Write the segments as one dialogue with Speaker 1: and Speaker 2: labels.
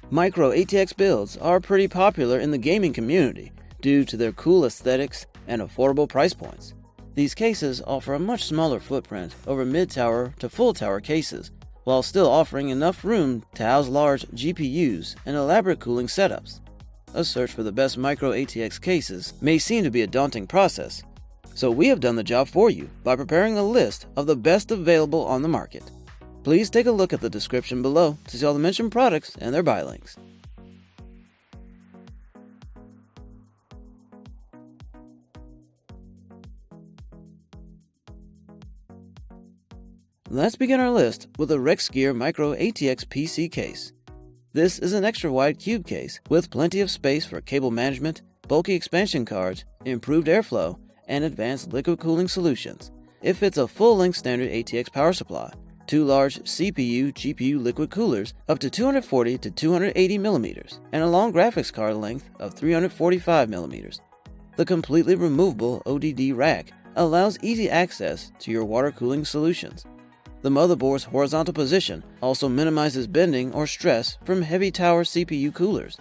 Speaker 1: Micro-ATX builds are pretty popular in the gaming community due to their cool aesthetics and affordable price points. These cases offer a much smaller footprint over mid-tower to full-tower cases, while still offering enough room to house large GPUs and elaborate cooling setups. A search for the best micro-ATX cases may seem to be a daunting process, so we have done the job for you by preparing a list of the best available on the market. Please take a look at the description below to see all the mentioned products and their buy links. Let's begin our list with the Rexgear micro-ATX PC Case. This is an extra-wide cube case with plenty of space for cable management, bulky expansion cards, improved airflow, and advanced liquid cooling solutions. It fits a full-length standard ATX power supply, 2 large CPU/GPU liquid coolers up to 240 to 280 mm, and a long graphics card length of 345 mm. The completely removable ODD rack allows easy access to your water cooling solutions. The motherboard's horizontal position also minimizes bending or stress from heavy tower CPU coolers.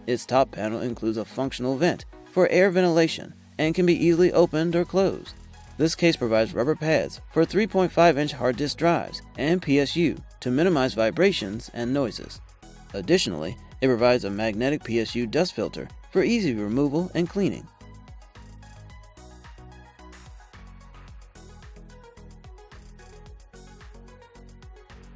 Speaker 1: Its top panel includes a functional vent for air ventilation and can be easily opened or closed. This case provides rubber pads for 3.5-inch hard disk drives and PSU to minimize vibrations and noises. Additionally, it provides a magnetic PSU dust filter for easy removal and cleaning.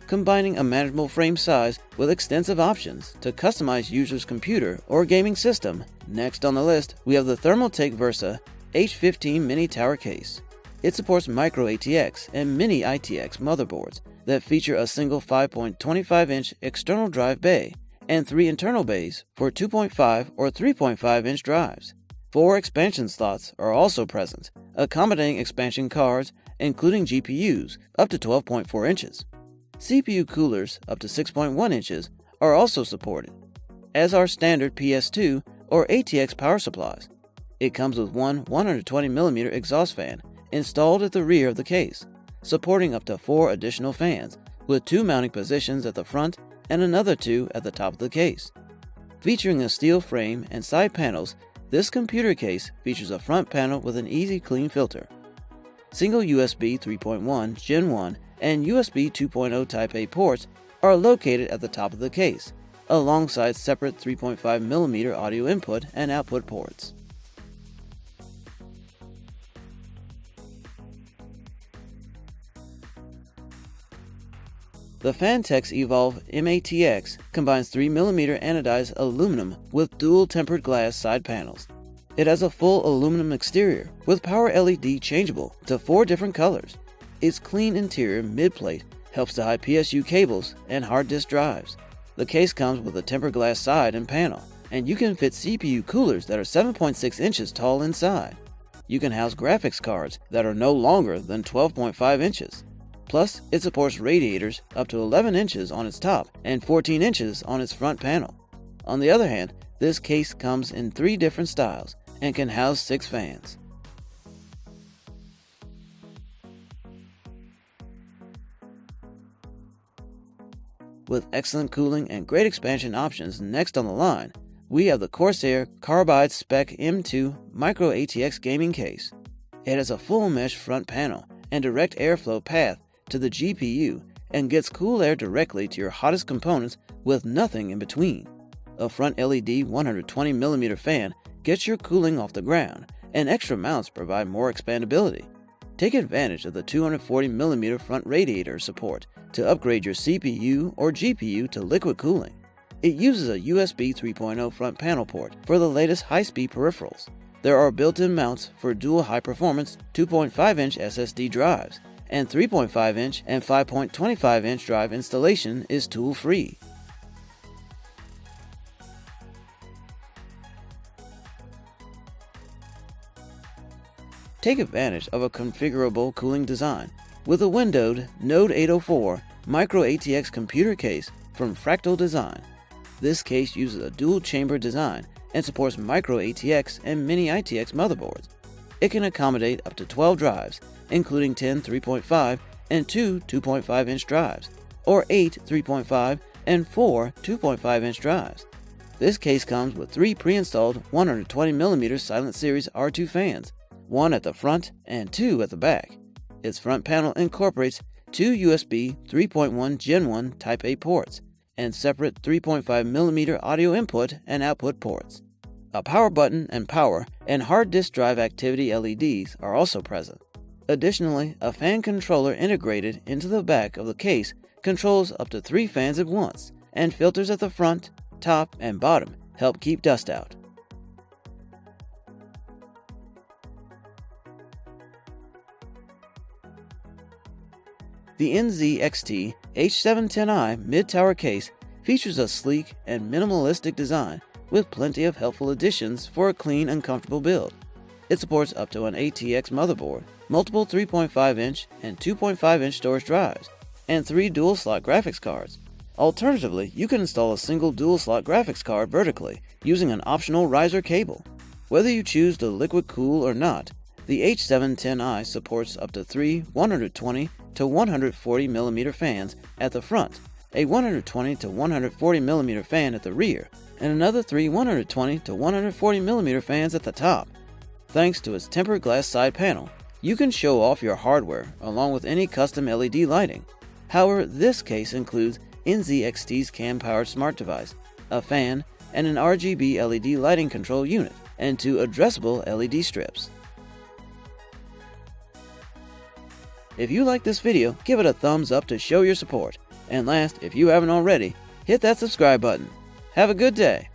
Speaker 1: Combining a manageable frame size with extensive options to customize users' computer or gaming system. Next on the list, we have the Thermaltake Versa H15 mini tower case. It supports micro-ATX and mini-ITX motherboards that feature a single 5.25-inch external drive bay and 3 internal bays for 2.5 or 3.5-inch drives. 4 expansion slots are also present, accommodating expansion cards, including GPUs, up to 12.4 inches. CPU coolers up to 6.1 inches are also supported, as are standard PS2 or ATX power supplies. It comes with one 120mm exhaust fan installed at the rear of the case, supporting up to 4 additional fans, with 2 mounting positions at the front and another 2 at the top of the case. Featuring a steel frame and side panels, this computer case features a front panel with an easy clean filter. Single USB 3.1 Gen 1 and USB 2.0 Type A ports are located at the top of the case, alongside separate 3.5mm audio input and output ports. The Phanteks Evolve MATX combines 3mm anodized aluminum with dual tempered glass side panels. It has a full aluminum exterior with power LED changeable to 4 different colors. Its clean interior mid-plate helps to hide PSU cables and hard disk drives. The case comes with a tempered glass side and panel, and you can fit CPU coolers that are 7.6 inches tall inside. You can house graphics cards that are no longer than 12.5 inches. Plus, it supports radiators up to 11 inches on its top and 14 inches on its front panel. On the other hand, this case comes in 3 different styles and can house 6 fans. With excellent cooling and great expansion options next on the line, we have the Corsair Carbide Spec M2 micro-ATX gaming case. It has a full mesh front panel and direct airflow path to the GPU and gets cool air directly to your hottest components with nothing in between. A front LED 120mm fan gets your cooling off the ground, and extra mounts provide more expandability. Take advantage of the 240mm front radiator support to upgrade your CPU or GPU to liquid cooling. It uses a USB 3.0 front panel port for the latest high-speed peripherals. There are built-in mounts for dual high-performance 2.5-inch SSD drives, and 3.5-inch and 5.25-inch drive installation is tool-free. Take advantage of a configurable cooling design with a windowed Node 804 micro-ATX computer case from Fractal Design. This case uses a dual-chamber design and supports micro-ATX and mini-ITX motherboards. It can accommodate up to 12 drives, including 10 3.5 and 2 2.5-inch drives, or 8 3.5 and 4 2.5-inch drives. This case comes with 3 pre-installed 120mm Silent Series R2 fans, 1 at the front and 2 at the back. Its front panel incorporates 2 USB 3.1 Gen 1 Type A ports and separate 3.5mm audio input and output ports. A power button and power and hard disk drive activity LEDs are also present. Additionally, a fan controller integrated into the back of the case controls up to 3 fans at once, and filters at the front, top, and bottom help keep dust out. The NZXT H710i mid-tower case features a sleek and minimalistic design with plenty of helpful additions for a clean and comfortable build. It supports up to an ATX motherboard, multiple 3.5-inch and 2.5-inch storage drives, and 3 dual-slot graphics cards. Alternatively, you can install a single dual-slot graphics card vertically using an optional riser cable. Whether you choose to liquid cool or not, the H710i supports up to 3 120 to 140mm fans at the front, a 120 to 140mm fan at the rear, and another 3 120 to 140mm fans at the top. Thanks to its tempered glass side panel, you can show off your hardware along with any custom LED lighting. However, this case includes NZXT's CAN-powered smart device, a fan, and an RGB LED lighting control unit, and 2 addressable LED strips. If you like this video, give it a thumbs up to show your support. And last, if you haven't already, hit that subscribe button. Have a good day.